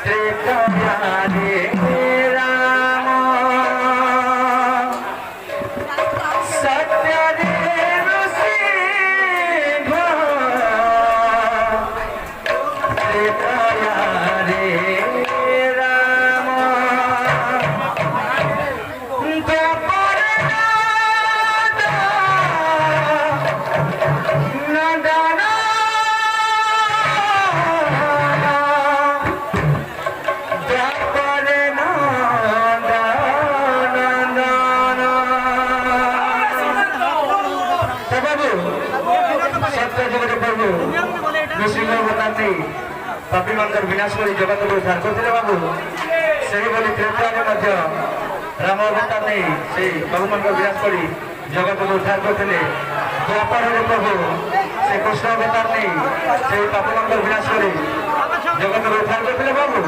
ত্রেতয়ারে রাম সত্যরে নৃসিংহ ত্রেতয়ারে রাম দ্বাপরে নন্দন দ্বাপরে নন্দন বাবু সত্য জগতে প্রভু নৃসিংহ অবতার পাপী ମାନଙ୍କର ବିନାଶ କରି ଜଗତକୁ ଉଦ୍ଧାର କରୁଥିଲେ ବାବୁ। ସେହିଭଳି ତ୍ରେତୟାରେ ମଧ୍ୟ ରାମ ଅବତାର ନେଇ ସେଇ ପ୍ରଭୁମାନଙ୍କର ବିନାଶ କରି ଜଗତକୁ ଉଦ୍ଧାର କରୁଥିଲେ। ଦ୍ୱାପରରେ ପ୍ରଭୁ ସେ କୃଷ୍ଣ ଅବତାର ନେଇ ସେଇ ପାପମାନଙ୍କର ବିନାଶ କରି ଜଗତକୁ ଉଦ୍ଧାର କରୁଥିଲେ ବାବୁ।